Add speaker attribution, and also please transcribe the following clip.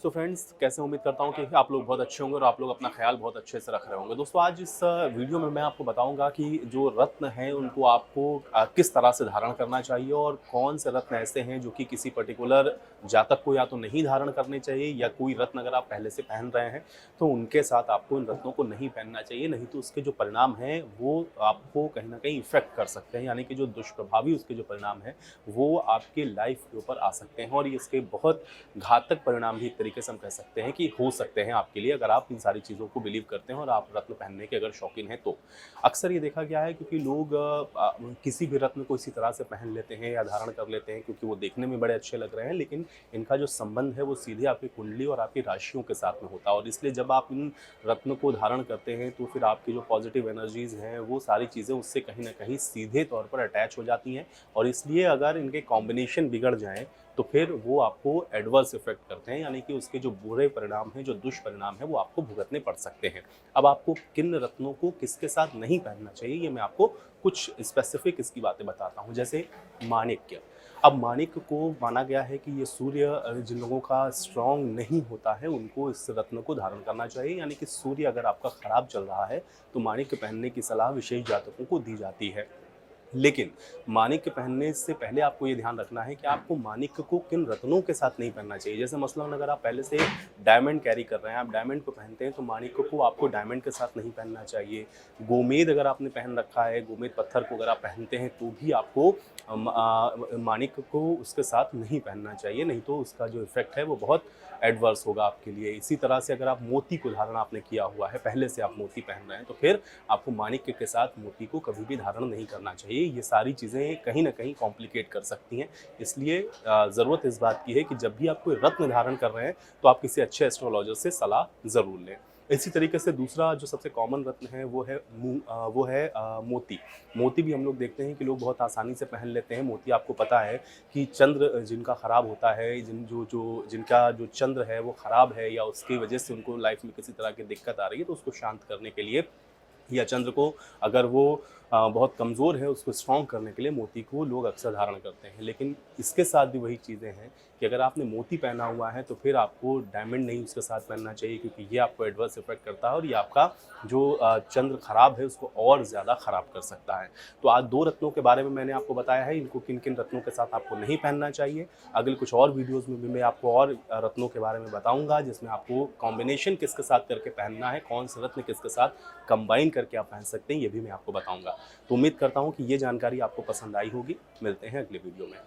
Speaker 1: So friends, कैसे उम्मीद करता हूँ कि आप लोग बहुत अच्छे होंगे और आप लोग अपना ख्याल बहुत अच्छे से रख रहे होंगे। दोस्तों, आज इस वीडियो में मैं आपको बताऊंगा कि जो रत्न हैं उनको आपको किस तरह से धारण करना चाहिए और कौन से रत्न ऐसे हैं जो कि किसी पर्टिकुलर जातक को या तो नहीं धारण करने चाहिए, या कोई रत्न अगर आप पहले से पहन रहे हैं तो उनके साथ आपको इन रत्नों को नहीं पहनना चाहिए। नहीं तो उसके जो परिणाम हैं वो आपको कहीं ना कहीं इफेक्ट कर सकते हैं, यानी कि जो दुष्प्रभावी उसके जो परिणाम हैं वो आपके लाइफ के ऊपर आ सकते हैं। और इसके बहुत घातक परिणाम भी एक तरीके से हम कह सकते हैं कि हो सकते हैं आपके लिए, अगर आप इन सारी चीज़ों को बिलीव करते हैं और आप रत्न पहनने के अगर शौकीन हैं तो। अक्सर ये देखा गया है क्योंकि लोग किसी भी रत्न को इसी तरह से पहन लेते हैं या धारण कर लेते हैं क्योंकि वो देखने में बड़े अच्छे लग रहे हैं, लेकिन इनका जो संबंध है वो सीधे आपकी कुंडली और आपकी राशियों के साथ में होता है। और इसलिए जब आप इन रत्न को धारण करते हैं तो फिर आपकी जो पॉजिटिव एनर्जीज हैं वो सारी चीज़ें उससे कहीं ना कहीं सीधे तौर पर अटैच हो जाती हैं। और इसलिए अगर इनके कॉम्बिनेशन बिगड़ जाएँ तो फिर वो आपको एडवर्स इफेक्ट करते हैं, यानी कि उसके जो बुरे परिणाम हैं, जो दुष्परिणाम हैं, वो आपको भुगतने पड़ सकते हैं। अब आपको किन रत्नों को किसके साथ नहीं पहनना चाहिए, ये मैं आपको कुछ स्पेसिफिक इसकी बातें बताता हूँ। जैसे माणिक्य। अब माणिक्य को माना गया है कि ये सूर्य जिन लोगों का स्ट्रांग नहीं होता है उनको इस रत्न को धारण करना चाहिए, यानी कि सूर्य अगर आपका खराब चल रहा है तो माणिक्य पहनने की सलाह विशेष जातकों को दी जाती है। लेकिन माणिक्य पहनने से पहले आपको ये ध्यान रखना है कि आपको माणिक्य को किन रत्नों के साथ नहीं पहनना चाहिए। जैसे मसलन अगर आप पहले से डायमंड कैरी कर रहे हैं, आप डायमंड को पहनते हैं तो माणिक्य को आपको डायमंड के साथ नहीं पहनना चाहिए। गोमेद अगर आपने पहन रखा है, गोमेद पत्थर को अगर आप पहनते हैं तो भी आपको माणिक्य को उसके साथ नहीं पहनना चाहिए, नहीं तो उसका जो इफेक्ट है वो बहुत एडवर्स होगा आपके लिए। इसी तरह से अगर आप मोती को धारण आपने किया हुआ है, पहले से आप मोती पहन रहे हैं, तो फिर आपको माणिक्य के साथ मोती को कभी भी धारण नहीं करना चाहिए। ये सारी चीज़ें कहीं न कहीं कॉम्प्लिकेट कर सकती हैं। इसलिए ज़रूरत इस बात की है कि जब भी आप कोई रत्न धारण कर रहे हैं तो आप किसी अच्छे एस्ट्रोलॉजर से सलाह ज़रूर लें। इसी तरीके से दूसरा जो सबसे कॉमन रत्न है वो है मोती। मोती भी हम लोग देखते हैं कि लोग बहुत आसानी से पहन लेते हैं। मोती, आपको पता है कि चंद्र जिनका ख़राब होता है, जिनका जो चंद्र है वो ख़राब है या उसकी वजह से उनको लाइफ में किसी तरह की दिक्कत आ रही है, तो उसको शांत करने के लिए या चंद्र को अगर वो बहुत कमज़ोर है उसको स्ट्रॉन्ग करने के लिए मोती को लोग अक्सर धारण करते हैं। लेकिन इसके साथ भी वही चीज़ें हैं कि अगर आपने मोती पहना हुआ है तो फिर आपको डायमंड नहीं उसके साथ पहनना चाहिए, क्योंकि ये आपको एडवर्स इफेक्ट करता है और ये आपका जो चंद्र खराब है उसको और ज़्यादा ख़राब कर सकता है। तो आज 2 रत्नों के बारे में मैंने आपको बताया है, इनको किन-किन रत्नों के साथ आपको नहीं पहनना चाहिए। अगले कुछ और वीडियोज़ में भी मैं आपको और रत्नों के बारे में बताऊँगा, जिसमें आपको कॉम्बिनेशन किसके साथ करके पहनना है, कौन से रत्न किसके साथ कंबाइन करके आप पहन सकते हैं, ये भी मैं आपको बताऊँगा। तो उम्मीद करता हूँ कि ये जानकारी आपको पसंद आई होगी। मिलते हैं अगले वीडियो में।